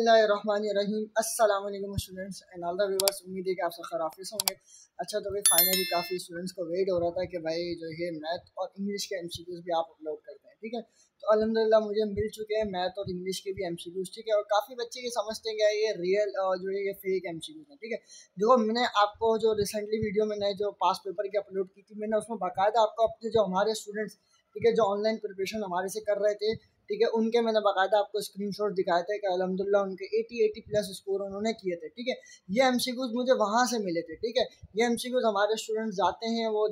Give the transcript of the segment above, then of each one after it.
बिस्मिल्लाहिर्रहमानिर्रहीम। अस्सलाम वालेकुम students and all the viewers. उम्मीद है कि आप सब खैरियत होंगे। अच्छा, तो भाई फाइनली काफ़ी स्टूडेंट्स को वेट हो रहा था कि भाई जो है मैथ और इंग्लिश के एमसीक्यूज़ भी आप अपलोड करते हैं, ठीक है। तो अल्हम्दुलिल्लाह मुझे मिल चुके हैं मैथ और इंग्लिश के भी एमसीक्यूज़, ठीक है। और काफ़ी बच्चे ये समझते हैं कि ये रियल जो है ये फेक एमसीक्यूज़ हैं, ठीक है। देखो, मैंने आपको जो रिसेंटली वीडियो मैंने जो पास पेपर की अपलोड की थी, मैंने उसमें बाकायदा आपको अपने जो हमारे स्टूडेंट्स, ठीक है, जो ऑनलाइन प्रिपरेशन हमारे से कर रहे थे, ठीक है, उनके मैंने बाकायदा आपको स्क्रीनशॉट दिखाए थे कि अल्हम्दुलिल्लाह उनके 80 प्लस स्कोर उन्होंने किए थे, ठीक है। ये एमसीक्यूज़ मुझे वहाँ से मिले थे, ठीक है। ये एमसीक्यूज़ हमारे स्टूडेंट्स जाते हैं, वो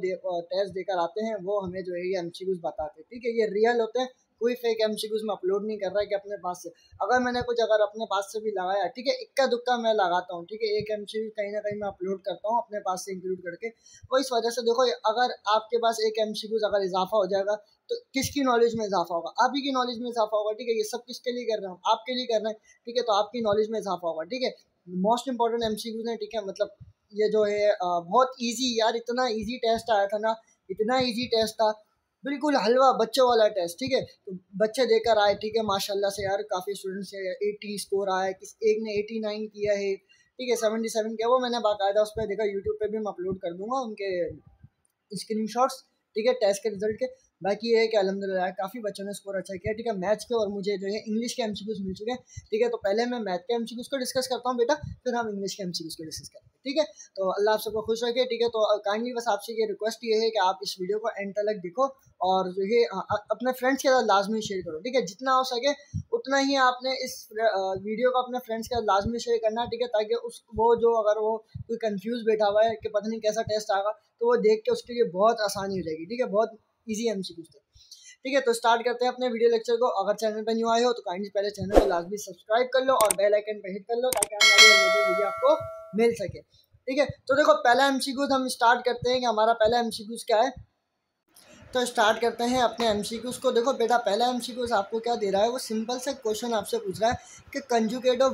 टेस्ट देकर आते हैं, वो हमें जो है ये एमसीक्यूज़ बताते हैं, ठीक है। ये रियल होते हैं, कोई फेक एमसीक्यूज़ में अपलोड नहीं कर रहा है कि अपने पास से अगर मैंने कुछ अगर अपने पास से भी लगाया, ठीक है, इक्का दुक्का मैं लगाता हूँ, ठीक है। एक एमसीक्यू कहीं ना कहीं मैं अपलोड करता हूँ अपने पास से इंक्लूड करके। तो इस वजह से देखो, अगर आपके पास एक एमसीक्यूज़ अगर इजाफा हो जाएगा तो किसकी नॉलेज में इजाफा होगा? आप ही की नॉलेज में इजाफा होगा, ठीक है। ये सब किसके लिए कर रहे हैं? आपके लिए कर रहे हैं, ठीक है। तो आपकी नॉलेज में इजाफा होगा, ठीक है। मोस्ट इंपॉर्टेंट एमसीक्यूज़ हैं, ठीक है। मतलब ये जो है बहुत ईजी यार, इतना ईजी टेस्ट आया था ना, इतना ईजी टेस्ट था, बिल्कुल हलवा बच्चों वाला टेस्ट, ठीक है। तो बच्चे देकर आए, ठीक है, माशाल्लाह से यार काफ़ी स्टूडेंट्स से 80 स्कोर आया, किस एक ने 89 किया है, ठीक है, 77 किया। वो मैंने बाकायदा उस पर देखा, यूट्यूब पे भी मैं अपलोड कर दूंगा उनके स्क्रीनशॉट्स, ठीक है, टेस्ट के रिजल्ट के। बाकी ये है कि अल्हम्दुलिल्लाह काफ़ी बच्चों ने स्कोर अच्छा किया, ठीक है, मैथ्स के, और मुझे जो है इंग्लिश के एमसीक्यूज़ मिल चुके हैं, ठीक है। तो पहले मैं मैथ के एमसीक्यूज़ को डिस्कस करता हूँ बेटा, फिर हम इंग्लिश के एमसीक्यूज़ को डिस्कस करेंगे, ठीक है। तो अल्लाह आप सबको खुश रखे, ठीक है। तो काइंडली बस आपसे ये रिक्वेस्ट ये है कि आप इस वीडियो को एंड तक देखो और जो है अपने फ्रेंड्स के साथ लाजमी शेयर करो, ठीक है। जितना हो सके उतना ही आपने इस वीडियो को अपने फ्रेंड्स के साथ लाजमी शेयर करना है, ठीक है, ताकि उस वो जो अगर वो कोई कंफ्यूज बैठा हुआ है कि पता नहीं कैसा टेस्ट आएगा, तो वो देख के उसके लिए बहुत आसानी हो जाएगी, ठीक है। बहुत ईजी एमसीक्यूज़ थे, ठीक है। तो स्टार्ट करते हैं अपने वीडियो लेक्चर को। अगर चैनल पर न्यू आए हो तो काइंडली पहले चैनल को लाजमी सब्सक्राइब कर लो और बेल आइकन पे हिट कर लो ताकि आने वाली लेटेस्ट वीडियो आपको मिल सके, ठीक है। तो देखो, पहला एमसीक्यूज़ हम स्टार्ट करते हैं कि हमारा पहला एमसीक्यूज़ क्या है। तो स्टार्ट करते हैं अपने एमसीक्यूज़ को। देखो बेटा, पहला एमसीक्यूज़ आपको क्या दे रहा है, वो सिंपल से क्वेश्चन आपसे पूछ रहा है कि conjugate of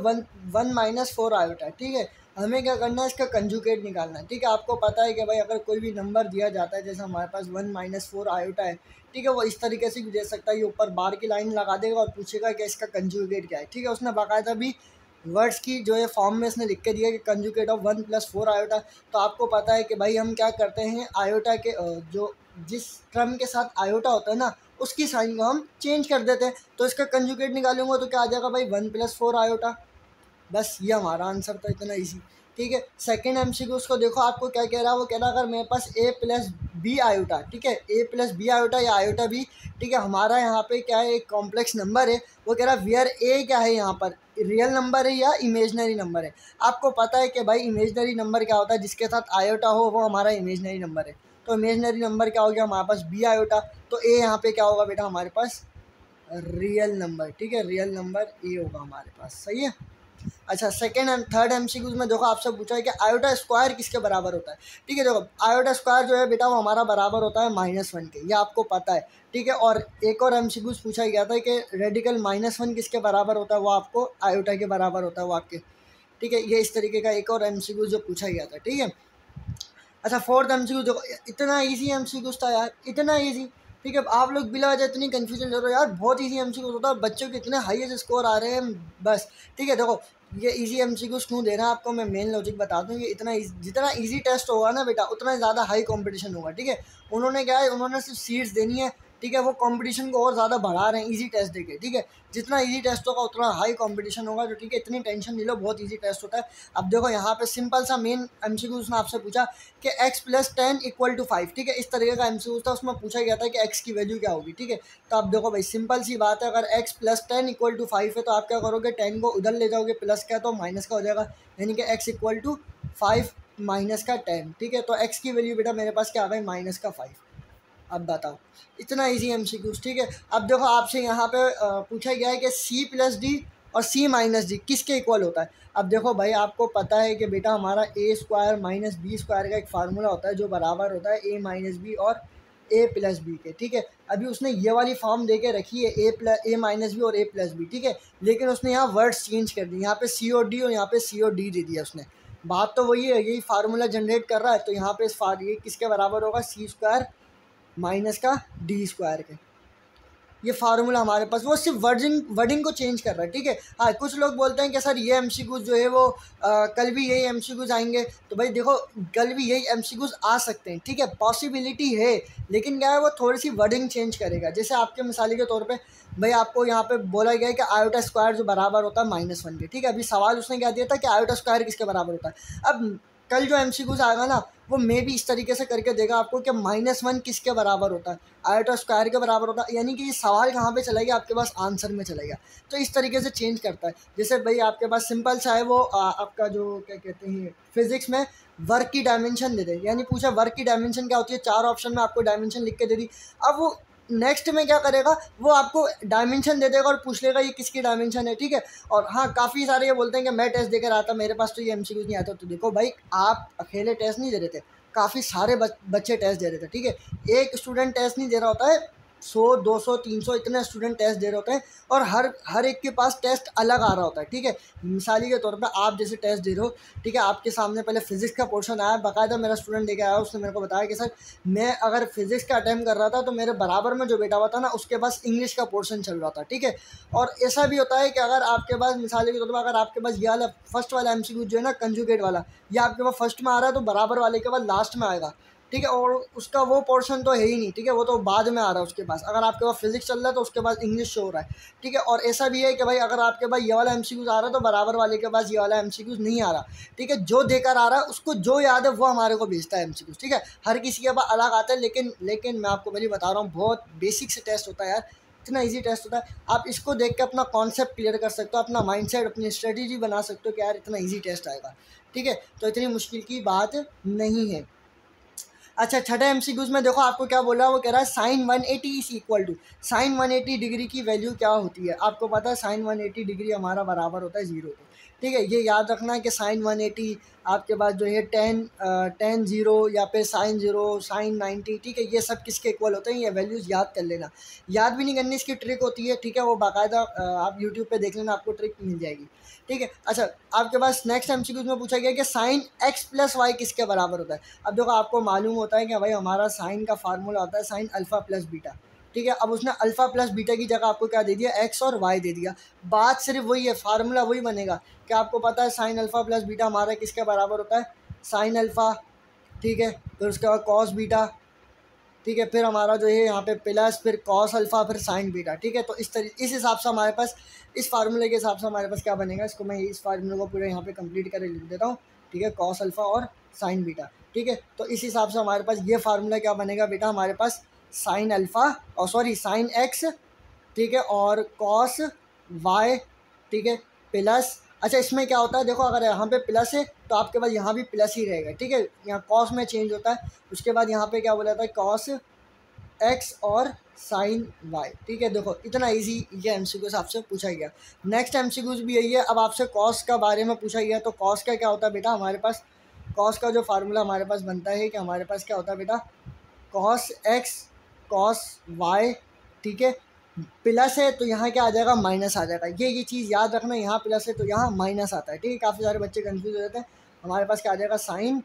one minus 4 iota, ठीक है। हमें क्या करना है, इसका कंजुगेट निकालना है, ठीक है। आपको पता है कि भाई अगर कोई भी नंबर दिया जाता है, जैसे हमारे पास 1 माइनस 4 आयोटा है, ठीक है, वो इस तरीके से भी दे सकता है, ये ऊपर बार की लाइन लगा देगा और पूछेगा कि इसका कंजुगेट क्या है, ठीक है। उसने बाकायदा भी वर्ड्स की जो है फॉर्म में इसने लिख के दिया कि कंजुगेट ऑफ 1 प्लस 4 आयोटा। तो आपको पता है कि भाई हम क्या करते हैं, आयोटा के जो जिस टर्म के साथ आयोटा होता है ना, उसकी साइन को हम चेंज कर देते हैं। तो इसका कंजुगेट निकालूंगा तो क्या आ जाएगा भाई, 1 प्लस 4 आयोटा। बस ये हमारा आंसर था, इतना इजी, ठीक है। सेकंड एमसीक्यू उसको देखो, आपको क्या कह रहा है, वो कह रहा है अगर मेरे पास ए प्लस बी आयोटा, ठीक है, ए प्लस बी आयोटा या आयोटा बी, ठीक है, हमारा यहाँ पे क्या है, एक कॉम्प्लेक्स नंबर है। वो कह रहा है वियर ए क्या है, यहाँ पर रियल नंबर है या इमेजनरी नंबर है। आपको पता है कि भाई इमेजनरी नंबर क्या होता है, जिसके साथ आयोटा हो वो हमारा इमेजनरी नंबर है। तो इमेजनरी नंबर क्या हो गया हमारे पास, बी आयोटा। तो ए यहाँ पे क्या होगा बेटा, हमारे पास रियल नंबर, ठीक है, रियल नंबर ए होगा हमारे पास, सही है। अच्छा, सेकंड एंड थर्ड एमसीक्यूज में देखो आपसे पूछा है कि आयोटा स्क्वायर किसके बराबर होता है, ठीक है। देखो, आयोटा स्क्वायर जो है बेटा वो हमारा बराबर होता है -1 के, ये आपको पता है, ठीक है। और एक और एमसीक्यूज पूछा गया था कि रेडिकल -1 किसके बराबर होता है, वो आपको आयोटा के बराबर होता है, वो आपके, ठीक है। ये इस तरीके का एक और एमसीक्यूज जो पूछा गया था, ठीक है। अच्छा, फोर्थ एमसीक्यू देखो, इतना ईजी एमसीक्यूज था यार, इतना ईजी, ठीक है। आप लोग बिला वजह इतनी कन्फ्यूजन ले रहे हो यार, बहुत ईजी एमसीक्यूज होता है, बच्चों के इतने हाईएस्ट स्कोर आ रहे हैं बस, ठीक है। देखो, ये ईजी एमसीक्यूज क्यों दे रहे हैं आपको, मैं मेन लॉजिक बता दूं कि जितना ईजी टेस्ट होगा ना बेटा, उतना ज़्यादा हाई कंपटीशन होगा, ठीक है। उन्होंने क्या है, उन्होंने सिर्फ सीट्स देनी है, ठीक है। वो कंपटीशन को और ज़्यादा बढ़ा रहे हैं इजी टेस्ट देके, ठीक है। जितना इजी टेस्ट होगा उतना हाई कंपटीशन होगा, तो ठीक है, इतनी टेंशन नहीं लो, बहुत इजी टेस्ट होता है। अब देखो यहाँ पे सिंपल सा मेन एमसीक्यू उसने आपसे पूछा कि x + 10 = 5, ठीक है। इस तरीके का एमसीक्यू था, उसमें पूछा गया था कि x की वैल्यू क्या होगी, ठीक है। तो अब देखो भाई, सिंपल सी बात है, अगर x + 10 = 5 है तो आप क्या करोगे, 10 को उधर ले जाओगे, प्लस का तो माइनस का हो जाएगा, यानी कि x = 5 माइनस का 10, ठीक है। तो x की वैल्यू बेटा मेरे पास क्या आ गई, -5। अब बताओ, इतना इजी एमसीक्यूज, ठीक है। अब देखो आपसे यहाँ पे पूछा गया है कि c+d और c-d किसके इक्वल होता है। अब देखो भाई, आपको पता है कि बेटा हमारा a² - b² का एक फार्मूला होता है जो बराबर होता है a - b और a+b के, ठीक है। अभी उसने ये वाली फॉर्म दे के रखी है a - b और a+b, ठीक है, लेकिन उसने यहाँ वर्ड्स चेंज कर दिए, यहाँ पे c और d और यहाँ पे c और d दे दिया उसने। बात तो वही है, यही फार्मूला जनरेट कर रहा है, तो यहाँ पे ये किसके बराबर होगा, c² - d² के, ये फार्मूला हमारे पास, वो सिर्फ वर्डिंग को चेंज कर रहा है, ठीक है। हाँ, कुछ लोग बोलते हैं कि सर ये एमसीक्यूज जो है वो कल भी यही एमसीक्यूज आएंगे, तो भाई देखो कल भी यही एमसीक्यूज आ सकते हैं, ठीक है, पॉसिबिलिटी है, लेकिन क्या है वो थोड़ी सी वर्डिंग चेंज करेगा। जैसे आपके मिसाली के तौर पे भाई आपको यहाँ पे बोला गया है कि आयोटा स्क्वायर जो बराबर होता है -1 के, ठीक है। अभी सवाल उसने क्या दिया था कि आयोटा स्क्वायर किसके बराबर होता है। अब कल जो एमसीक्यूज आएगा ना वो मे भी इस तरीके से करके देगा आपको कि -1 किसके बराबर होता है, आयोटा स्क्वायर के बराबर होता है, यानी कि ये सवाल कहाँ पे चला गया, आपके पास आंसर में चला गया। तो इस तरीके से चेंज करता है। जैसे भाई आपके पास सिंपल सा है वो आपका जो क्या कहते हैं फिजिक्स में वर्क की डायमेंशन दे दे, यानी पूछा वर्क की डायमेंशन क्या होती है, 4 ऑप्शन में आपको डायमेंशन लिख के दे दी। अब वो नेक्स्ट में क्या करेगा, वो आपको डायमेंशन दे देगा और पूछ लेगा ये किसकी डायमेंशन है, ठीक है। और हाँ, काफ़ी सारे ये बोलते हैं कि मैं टेस्ट देकर आता, मेरे पास तो ये एमसीक्यूज नहीं आता। तो देखो भाई आप अकेले टेस्ट नहीं दे रहे थे, काफ़ी सारे बच्चे टेस्ट दे रहे थे, ठीक है। एक स्टूडेंट टेस्ट नहीं दे रहा होता है, 100 200 300 इतने स्टूडेंट टेस्ट दे रहे होते हैं, और हर एक के पास टेस्ट अलग आ रहा होता है, ठीक है। मिसाली के तौर पे आप जैसे टेस्ट दे रहे हो, ठीक है, आपके सामने पहले फिजिक्स का पोर्शन आया, बाकायदा मेरा स्टूडेंट लेके आया, उसने मेरे को बताया कि सर मैं अगर फिजिक्स का अटैम्प्ट कर रहा था तो मेरे बराबर में जो बेटा हुआ था ना उसके पास इंग्लिश का पोर्शन चल रहा था, ठीक है। और ऐसा भी होता है कि अगर आपके पास मिसाली के तौर पर अगर आपके पास ये वाला फर्स्ट वाला एमसीक्यू जो है ना कंजुगेट वाला, ये आपके पास फर्स्ट में आ रहा है तो बराबर वाले के बाद लास्ट में आएगा, ठीक है। और उसका वो पोर्शन तो है ही नहीं, ठीक है, वो तो बाद में आ रहा है उसके पास। अगर आपके पास फिजिक्स चल रहा है तो उसके पास इंग्लिश शो हो रहा है, ठीक है। और ऐसा भी है कि भाई अगर आपके पास ये वाला एमसीक्यूज आ रहा है तो बराबर वाले के पास ये वाला एमसीक्यूज नहीं आ रहा, ठीक है। जो देकर आ रहा है उसको जो याद है वो हमारे को भेजता है एमसीक्यूज, ठीक है। हर किसी के पास अलग आता है, लेकिन मैं आपको पहले बता रहा हूँ बहुत बेसिक से टेस्ट होता है यार, इतना इजी टेस्ट होता है। आप इसको देख के अपना कॉन्सेप्ट क्लियर कर सकते हो, अपना माइंडसेट अपनी स्ट्रेटेजी बना सकते हो कि यार इतना इजी टेस्ट आएगा, ठीक है। तो इतनी मुश्किल की बात नहीं है। अच्छा, छठे एमसीक्यूज में देखो आपको क्या बोल रहा है, वो कह रहा है sine 180 is equal to, sine 180 degree की वैल्यू क्या होती है। आपको पता है साइन 180 डिग्री हमारा बराबर होता है 0 के, ठीक है। ये याद रखना है कि साइन 180 आपके पास जो है टेन 0 या फिर साइन 0 साइन 90, ठीक है, ये सब किसके इक्वल होते हैं, ये वैल्यूज़ याद कर लेना। याद भी नहीं करनी, इसकी ट्रिक होती है, ठीक है, वो बाकायदा आप यूट्यूब पे देख लेना, आपको ट्रिक मिल जाएगी, ठीक है। अच्छा, आपके पास नेक्स्ट एमसीक्यूज में पूछा गया कि साइन x प्लस वाई किसके बराबर होता है। अब देखो आपको मालूम होता है कि भाई हमारा साइन का फार्मूला होता है साइन अल्फ़ा प्लस बीटा, ठीक है। अब उसने अल्फ़ा प्लस बीटा की जगह आपको क्या दे दिया, x और y दे दिया। बात सिर्फ वही है, फार्मूला वही बनेगा कि आपको पता है साइन अल्फ़ा प्लस बीटा हमारा किसके बराबर होता है, साइन अल्फ़ा, ठीक है, फिर उसके बाद कॉस बीटा, ठीक है, फिर हमारा जो है यहाँ पे प्लस, फिर कॉस अल्फ़ा, फिर साइन बीटा, ठीक है। तो इस हिसाब से हमारे पास, इस फार्मूले के हिसाब से हमारे पास क्या बनेगा, इसको मैं इस फार्मूले को पूरे यहाँ पे कंप्लीट करके लिख देता हूँ, ठीक है, कॉस अल्फ़ा और साइन बीटा, ठीक है। तो इस हिसाब से हमारे पास ये फार्मूला क्या बनेगा बेटा, हमारे पास साइन अल्फ़ा और सॉरी साइन एक्स, ठीक है, और कॉस वाई, ठीक है, प्लस, अच्छा इसमें क्या होता है देखो, अगर यहाँ पे प्लस है तो आपके पास यहाँ भी प्लस ही रहेगा, ठीक है। यहाँ कॉस में चेंज होता है, उसके बाद यहाँ पे क्या बोला था, कॉस एक्स और साइन वाई, ठीक है। देखो इतना इजी ये एमसीक्यूज आपसे पूछा गया। नेक्स्ट एमसीक्यूज भी यही है। अब आपसे कॉस का बारे में पूछा गया, तो कॉस का क्या होता है बेटा, हमारे पास कॉस का जो फार्मूला हमारे पास बनता है कि हमारे पास क्या होता है बेटा, कॉस एक्स कॉस वाई, ठीक है, प्लस है तो यहाँ क्या आ जाएगा, माइनस आ जाएगा। ये चीज़ याद रखना, यहाँ प्लस है तो यहाँ माइनस आता है, ठीक है। काफ़ी सारे बच्चे कंफ्यूज हो जाते हैं। हमारे पास क्या आ जाएगा, साइन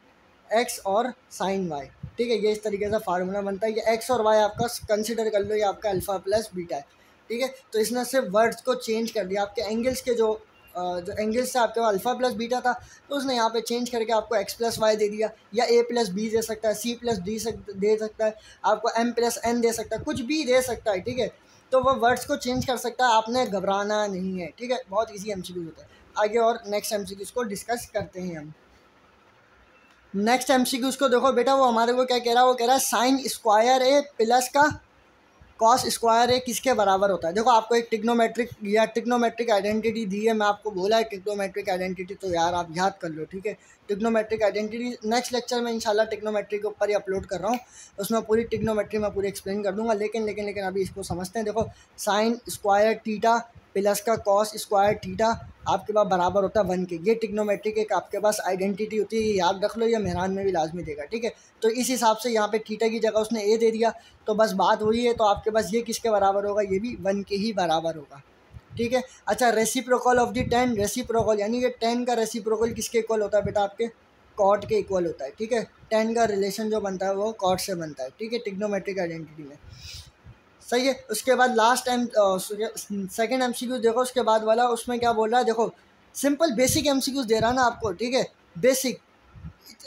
एक्स और साइन वाई, ठीक है। ये इस तरीके से फार्मूला बनता है। ये एक्स और वाई आपका कंसिडर कर लो, ये आपका अल्फ़ा प्लस बीटा है, ठीक है। तो इसने सिर्फ वर्ड्स को चेंज कर दिया, आपके एंगल्स के जो एंगल्स से आपके पास अल्फ़ा प्लस बीटा था, तो उसने यहाँ पे चेंज करके आपको एक्स प्लस वाई दे दिया, या ए प्लस बी दे सकता है, सी प्लस डी दे सकता है, आपको एम प्लस एन दे सकता है, कुछ भी दे सकता है, ठीक है। तो वो वर्ड्स को चेंज कर सकता है, आपने घबराना नहीं है, ठीक है। बहुत ईजी एमसीक्यू होता है। आगे और नेक्स्ट एमसीक्यूज को डिस्कस करते हैं हम। नेक्स्ट एमसीक्यूज को देखो बेटा, वो हमारे को क्या कह रहा है, वो कह रहा है साइन स्क्वायर ए प्लस का कॉस स्क्वायर ए किसके बराबर होता है। देखो आपको एक टिग्नोमेट्रिक आइडेंटिटी दी है, मैं आपको बोला है टिग्नोमेट्रिक आइडेंटिटी, तो यार आप याद कर लो, ठीक है। टिग्नोमेट्रिक आइडेंटिटी नेक्स्ट लेक्चर में इंशाल्लाह टिग्नोमेट्री के ऊपर ही अपलोड कर रहा हूँ, उसमें पूरी टिग्नोमेट्री में पूरी एक्सप्लेन कर दूंगा। लेकिन अभी इसको समझते हैं। देखो साइन स्क्वायर थीटा प्लस का कॉस स्क्वायर थीटा आपके पास बराबर होता है 1 के। ये टिग्नोमेट्रिक एक आपके पास आइडेंटिटी होती है, ये याद रख लो, ये मेहरान में भी लाजमी देगा, ठीक है। तो इस हिसाब से यहाँ पे थीटा की जगह उसने ए दे दिया, तो बस बात वही है। तो आपके पास ये किसके बराबर होगा, ये भी 1 के ही बराबर होगा, ठीक है। अच्छा, reciprocal of the ten, reciprocal यानी कि 10 का रेसिप्रोकल किसके इक्वल होता है बेटा, आपके कॉट के इक्वल होता है, ठीक है। 10 का रिलेशन जो बनता है वो कॉट से बनता है, ठीक है, टिग्नोमेट्रिक आइडेंटिटी में। सही है। उसके बाद लास्ट टाइम सेकेंड MCQ देखो उसके बाद वाला, उसमें क्या बोल रहा है, देखो सिंपल बेसिक MCQ दे रहा है ना आपको, ठीक है। बेसिक,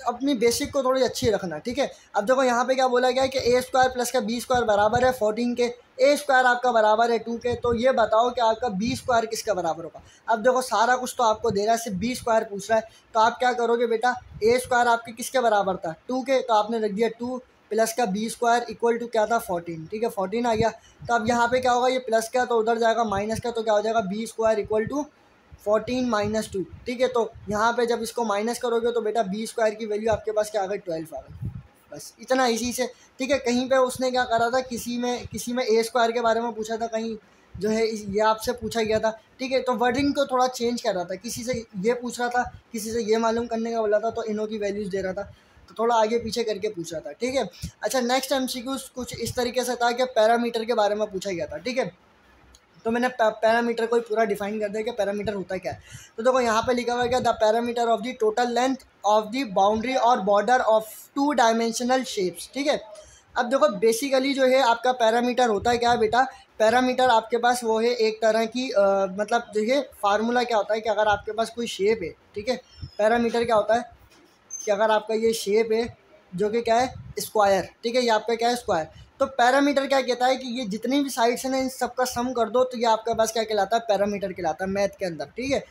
अपनी बेसिक को थोड़ी अच्छी रखना, ठीक है। अब देखो यहाँ पे क्या बोला गया है कि A² प्लस का B² बराबर है 14 के, A² आपका बराबर है 2 के, तो ये बताओ कि आपका B² किसका बराबर होगा। अब देखो सारा कुछ तो आपको दे रहा है, सिर्फ B² पूछ रहा है, तो आप क्या करोगे बेटा, A² आपके किसके बराबर था 2 के, तो आपने रख दिया 2 प्लस का B² इक्वल टू क्या था 14, ठीक है 14 आ गया। तो अब यहाँ पे क्या होगा, ये प्लस का तो उधर जाएगा माइनस का, तो क्या हो जाएगा B² इक्वल टू 14 - 2, ठीक है। तो यहाँ पे जब इसको माइनस करोगे तो बेटा B² की वैल्यू आपके पास क्या आ गई 12 आ गई, बस इतना इजी से, ठीक है। कहीं पे उसने क्या करा था, किसी में A² के बारे में पूछा था, कहीं जो है ये आपसे पूछा गया था, ठीक है। तो वर्डिंग को थोड़ा चेंज कर रहा था, किसी से ये पूछ रहा था, किसी से ये मालूम करने का बोला था, तो इनों की वैल्यूज़ दे रहा था, तो थोड़ा आगे पीछे करके पूछ रहा था, ठीक है। अच्छा नेक्स्ट MCQ कुछ इस तरीके से था कि पैरामीटर के बारे में पूछा गया था, ठीक है। तो मैंने पैरामीटर को पूरा डिफाइन कर दिया कि पैरामीटर होता है क्या है। तो देखो यहाँ पे लिखा हुआ है क्या, the parameter of the total length of the boundary और बॉर्डर ऑफ 2 डायमेंशनल शेप्स, ठीक है। अब देखो बेसिकली जो है आपका पैरामीटर होता है क्या है बेटा, पैरामीटर आपके पास वो है एक तरह की मतलब जो है फार्मूला क्या होता है कि अगर आपके पास कोई शेप है, ठीक है, पैरामीटर क्या होता है कि अगर आपका ये शेप है जो कि क्या है स्क्वायर, ठीक है, ये आपका क्या है स्क्वायर, तो पैरामीटर क्या कहता है कि ये जितनी भी साइड्स हैं ना इन सबका सम कर दो, तो ये आपके पास क्या कहलाता है पैरामीटर कहलाता है मैथ के अंदर, ठीक है।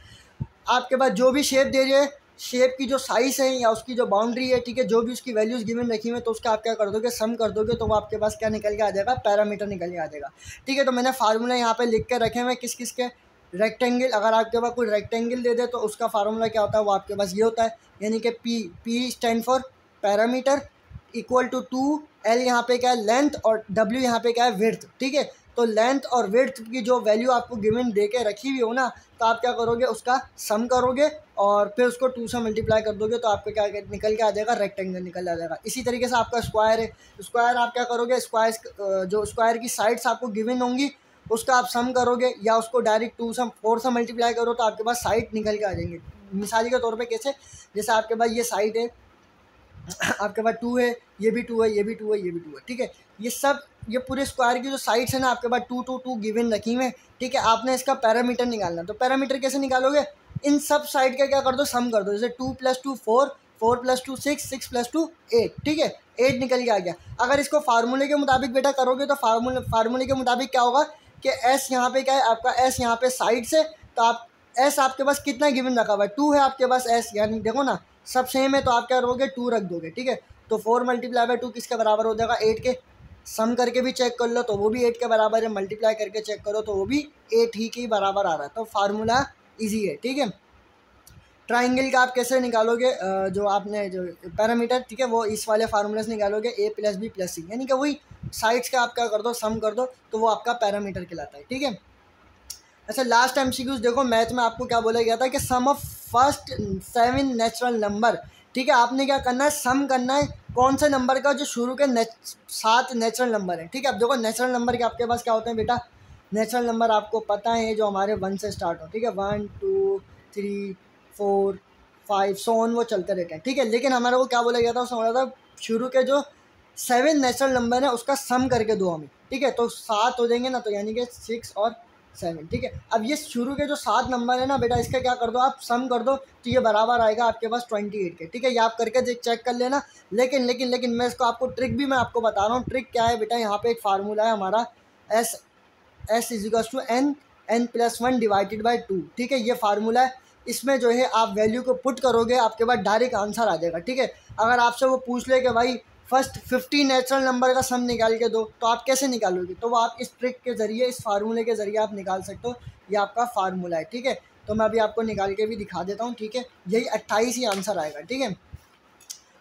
आपके पास जो भी शेप दे रही है, शेप की जो साइज़ है या उसकी जो बाउंड्री है, ठीक है, जो भी उसकी वैल्यूज़ गिवन रखी हुई है, तो उसका आप क्या कर दोगे सम कर दोगे, तो वो आपके पास क्या निकल के आ जाएगा पैरामीटर निकल के आ जाएगा, ठीक है। तो मैंने फार्मूला यहाँ पे लिख के रखे हुए किस किस के, रेक्टेंगल, अगर आपके पास कोई रेक्टेंगल दे दे तो उसका फार्मूला क्या होता है, वो आपके पास ये होता है, यानी कि P stand for parameter equal to 2L यहाँ पे क्या है लेंथ और W यहाँ पे क्या है विड्थ, ठीक है। तो लेंथ और विड्थ की जो वैल्यू आपको गिवन दे के रखी हुई हो ना, तो आप क्या करोगे उसका सम करोगे और फिर उसको 2 से मल्टीप्लाई कर दोगे, तो आपको क्या निकल के आ जाएगा रेक्टेंगल निकल आ जाएगा। इसी तरीके से आपका स्क्वायर है, स्क्वायर आप क्या करोगे, स्क्वायर जो स्क्वायर की साइड्स आपको गिवन होंगी उसका आप सम करोगे या उसको डायरेक्ट 2 से 4 से मल्टीप्लाई करो, तो आपके पास साइड निकल के आ जाएंगे। मिसाल के तौर पे कैसे, जैसे आपके पास ये साइड है, आपके पास 2 है, ये भी 2 है, ये भी 2 है, ये भी 2 है, ठीक है। ये सब ये पूरे स्क्वायर की जो साइड्स है ना आपके पास 2 2 2 गिवन रखी हुई है, ठीक है। आपने इसका पैरामीटर निकालना, तो पैरामीटर कैसे निकालोगे, इन सब साइड का क्या कर दो सम कर दो, जैसे 2 + 2 4, 4 + 2 6, 6 + 2 8, ठीक है, 8 निकल के आ गया। अगर इसको फार्मूले के मुताबिक बेटा करोगे तो फार्मूले के मुताबिक क्या होगा कि एस यहाँ पे क्या है आपका, एस यहाँ पे साइड से, तो आप एस आपके पास कितना गिवन रखा हुआ है 2 है आपके पास एस, यानी देखो ना सब सेम है, तो आप क्या करोगे 2 रख दोगे, ठीक है। तो 4 × 2 किसके बराबर हो जाएगा 8 के, सम करके भी चेक कर लो तो वो भी 8 के बराबर है, मल्टीप्लाई करके चेक करो तो वो भी 8 ही के बराबर आ रहा है, तो फार्मूला ईजी है, ठीक है। ट्राइंगल का आप कैसे निकालोगे, जो आपने जो पैरामीटर, ठीक है, वो इस वाले फार्मूले से निकालोगे A + B + C, यानी कि वही साइड्स का आप क्या कर दो सम कर दो, तो वो आपका पैरामीटर कहलाता है, ठीक है। अच्छा लास्ट MCQs देखो, मैथ में आपको क्या बोला गया था कि सम ऑफ फर्स्ट 7 नेचुरल नंबर, ठीक है। आपने क्या करना है सम करना है कौन से नंबर का, जो शुरू के 7 नेचुरल नंबर है, ठीक है। अब देखो नेचुरल नंबर के आपके पास क्या होते हैं बेटा, नेचुरल नंबर आपको पता है जो हमारे 1 से स्टार्ट हो, ठीक है, 1 2 3 4 5 सो ऑन, वो चलते रहते हैं, ठीक है। लेकिन हमारे को क्या बोला गया था, उसमें बोला था शुरू के जो 7 नेचुरल नंबर है उसका सम करके दो हमें, ठीक है। तो 7 हो जाएंगे ना, तो यानी कि 6 और 7, ठीक है। अब ये शुरू के जो 7 नंबर है ना बेटा, इसका क्या कर दो आप सम कर दो, तो ये बराबर आएगा आपके पास 28 के, ठीक है। ये आप करके चेक कर लेना। लेकिन मैं इसको आपको ट्रिक भी मैं आपको बता रहा हूँ, ट्रिक क्या है बेटा, यहाँ पे एक फार्मूला है हमारा S = n+1 / 2, ठीक है, ये फार्मूला है। इसमें जो है आप वैल्यू को पुट करोगे आपके पास डायरेक्ट आंसर आ जाएगा, ठीक है। अगर आपसे वो पूछ ले कि भाई फर्स्ट 50 नेचुरल नंबर का सम निकाल के दो, तो आप कैसे निकालोगे, तो वो आप इस ट्रिक के ज़रिए, इस फार्मूले के ज़रिए आप निकाल सकते हो, ये आपका फार्मूला है, ठीक है। तो मैं अभी आपको निकाल के भी दिखा देता हूँ, ठीक है, यही 28 ही आंसर आएगा, ठीक है।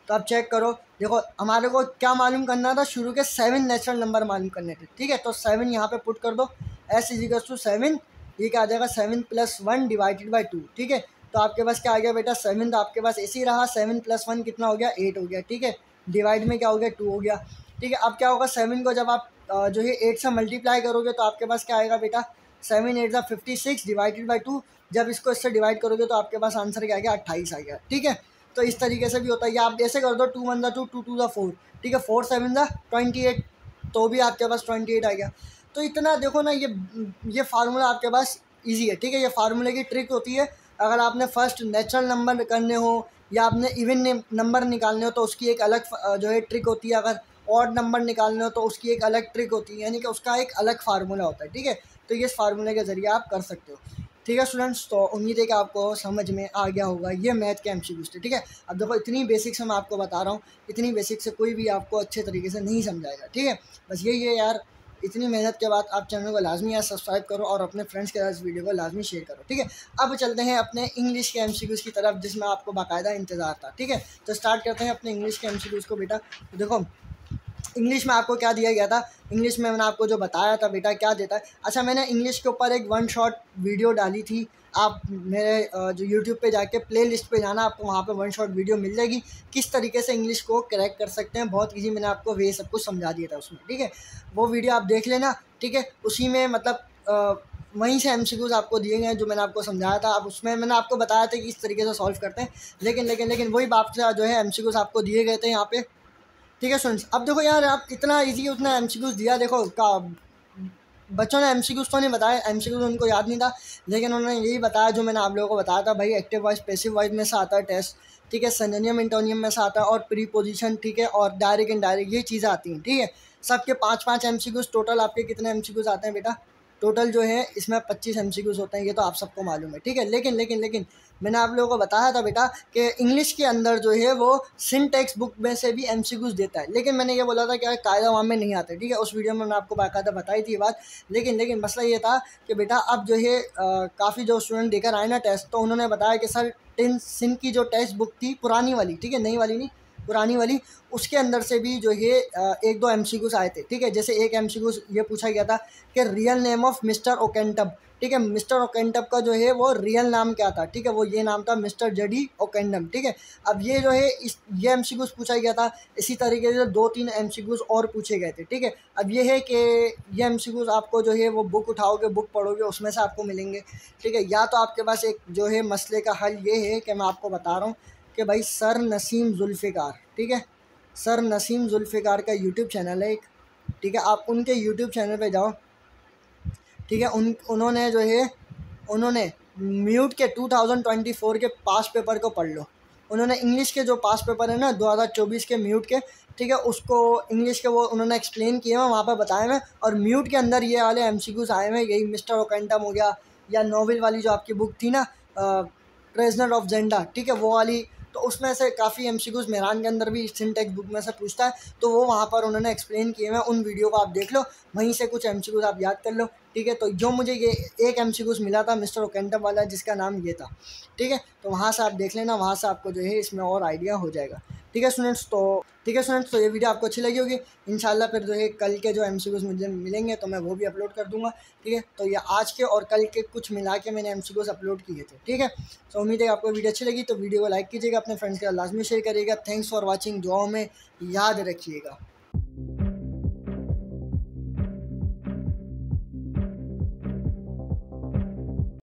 तो आप चेक करो, देखो हमारे को क्या मालूम करना था, शुरू के 7 नेचुरल नंबर मालूम करने थे, ठीक है। तो 7 यहाँ पे पुट कर दो, S = 7, ये क्या आ जाएगा 7 + 1 / 2, ठीक है। तो आपके पास क्या आ गया बेटा 7, तो आपके पास ऐसे ही रहा, 7 + 1 कितना हो गया 8 हो गया, ठीक है। डिवाइड में क्या हो गया 2 हो गया, ठीक है। अब क्या होगा 7 को जब आप जो है 8 से मल्टीप्लाई करोगे तो आपके पास क्या आएगा बेटा 7 × 8 = 56 / 2, जब इसको इससे डिवाइड करोगे तो आपके पास आंसर क्या आ गया 28 आ गया, ठीक है। तो इस तरीके से भी होता है, या आप ऐसे कर दो 2 × 1 = 2, 2 × 2 = 4, ठीक है, 4 × 7 = 28, तो भी आपके पास 28 आ गया। तो इतना देखो ना, ये फार्मूला आपके पास ईजी है, ठीक है। ये फार्मूले की ट्रिक होती है, अगर आपने फर्स्ट नेचुरल नंबर करने हो या आपने इवन नंबर निकालने हो तो उसकी एक अलग जो है ट्रिक होती है, अगर ऑड नंबर निकालने हो तो उसकी एक अलग ट्रिक होती है, यानी कि उसका एक अलग फार्मूला होता है, ठीक है। तो ये इस फार्मूले के ज़रिए आप कर सकते हो, ठीक है स्टूडेंट्स। तो उम्मीद है कि आपको समझ में आ गया होगा, ये मैथ के एमसीक्यूज थे, ठीक है। अब देखो इतनी बेसिक से मैं आपको बता रहा हूँ, इतनी बेसिक से कोई भी आपको अच्छे तरीके से नहीं समझाएगा, ठीक है। बस यही है यार, इतनी मेहनत के बाद आप चैनल को लाजमी यार सब्सक्राइब करो और अपने फ्रेंड्स के साथ इस वीडियो को लाजमी शेयर करो, ठीक है। अब चलते हैं अपने इंग्लिश के एमसीक्यूज की तरफ, जिसमें आपको बाकायदा इंतजार था, ठीक है। तो स्टार्ट करते हैं अपने इंग्लिश के एमसीक्यूज को बेटा। तो देखो इंग्लिश में आपको क्या दिया गया था, इंग्लिश में मैंने आपको जो बताया था बेटा क्या देता है। अच्छा, मैंने इंग्लिश के ऊपर एक 1 शॉट वीडियो डाली थी, आप मेरे जो यूट्यूब पे जाके प्ले लिस्ट पर जाना, आपको वहाँ पे 1 शॉट वीडियो मिल जाएगी, किस तरीके से इंग्लिश को क्रैक कर सकते हैं, बहुत ईजी। मैंने आपको वे सब कुछ समझा दिया था उसमें, ठीक है। वो वीडियो आप देख लेना, ठीक है। उसी में मतलब वहीं से एमसीक्यूज आपको दिए गए हैं जो मैंने आपको समझाया था। अब उसमें मैंने आपको बताया था कि इस तरीके से सॉल्व करते हैं, लेकिन वही बात से जो है एमसीक्यूज आपको दिए गए थे यहाँ पे, ठीक है स्टूडेंट्स। अब देखो यार, आप इतना इजी उतना एमसीक्यूज दिया, देखो का बच्चों ने एमसीक्यूज तो नहीं बताया, एमसीक्यूज उनको याद नहीं था, लेकिन उन्होंने यही बताया जो मैंने आप लोगों को बताया था भाई। एक्टिव वॉइस पैसिव वॉइस में से आता है टेस्ट, ठीक है। सिनोनिम इंटोनियम में से आता है और प्रीपोजिशन, ठीक है, और डायरेक्ट इनडायरेक्ट ये चीज़ें आती हैं, ठीक है। सबके 5-5 एमसीक्यूज, टोटल आपके कितने एमसीक्यूज आते हैं बेटा, टोटल जो है इसमें 25 एमसीक्यूज होते हैं, ये तो आप सबको मालूम है, ठीक है। लेकिन मैंने आप लोगों को बताया था बेटा कि इंग्लिश के अंदर जो है वो सिंटैक्स बुक में से भी एमसीक्यूज देता है, लेकिन मैंने ये बोला था कि कायदा वहाँ में नहीं आते, ठीक है। उस वीडियो में मैं आपको बाकायदा बताई थी ये बात। लेकिन मसला ये था कि बेटा अब जो है काफ़ी जो स्टूडेंट देकर आए ना टेस्ट, तो उन्होंने बताया कि सर सिंह की जो टेक्स्ट बुक थी पुरानी वाली, ठीक है, नई वाली नहीं, पुरानी वाली, उसके अंदर से भी जो है 1-2 एमसीक्यूज आए थे, ठीक है। जैसे एक एमसीक्यूज ये पूछा गया था कि रियल नेम ऑफ मिस्टर ओकेंटम, ठीक है। मिस्टर ओकेंटम का जो है वो रियल नाम क्या था, ठीक है, वो ये नाम था मिस्टर जेडी ओकेंडम, ठीक है। अब ये जो है ये एमसीक्यूज पूछा गया था। इसी तरीके से 2-3 एमसीक्यूज और पूछे गए थे, ठीक है। अब ये है कि ये एमसीक्यूज आपको जो है वो बुक उठाओगे, बुक पढ़ोगे, उसमें से आपको मिलेंगे, ठीक है। या तो आपके पास एक जो है मसले का हल ये है कि मैं आपको बता रहा हूँ कि भाई सर नसीम जुल्फ़िकार, ठीक है, सर नसीम जुल्फ़िकार का यूट्यूब चैनल है एक, ठीक है। आप उनके यूट्यूब चैनल पे जाओ, ठीक है। उन्होंने जो है उन्होंने म्यूट के 2024 के पास पेपर को पढ़ लो। उन्होंने इंग्लिश के जो पास पेपर है ना 2024 के म्यूट के, ठीक है, उसको इंग्लिश के वो उन्होंने एक्सप्लेन किए हैं, वहाँ पर बताए हुए। और म्यूट के अंदर ये वाले एमसीक्यूज आए हुए, यही मिस्टर ओकेंटम हो गया, या नॉवेल वाली जो आपकी बुक थी ना प्रिजनर ऑफ जेंडा, ठीक है, वो वाली। तो उसमें से काफ़ी एमसीक्यूज मेहरान के अंदर भी सिंटैक्स बुक में से पूछता है, तो वो वहाँ पर उन्होंने एक्सप्लेन किए हैं। उन वीडियो को आप देख लो, वहीं से कुछ एमसीक्यूज आप याद कर लो, ठीक है। तो जो मुझे ये एक एमसीक्यूज मिला था मिस्टर ओकेंटम वाला, जिसका नाम ये था, ठीक है। तो वहाँ से आप देख लेना, वहाँ से आपको जो है इसमें और आइडिया हो जाएगा, ठीक है स्टूडेंट्स। तो ये वीडियो आपको अच्छी लगी होगी इंशाल्लाह। फिर जो है कल के जो एमसीक्यूज मुझे मिलेंगे तो मैं वो भी अपलोड कर दूंगा, ठीक है। तो ये आज के और कल के कुछ मिला के मैंने एमसीक्यूज अपलोड किए थे, ठीक है। तो उम्मीद है आपको वीडियो अच्छी लगी, तो वीडियो को लाइक कीजिएगा, अपने फ्रेंड्स के साथ लाजमी शेयर करिएगा। थैंक्स फॉर वॉचिंग, दुआओं में याद रखिएगा।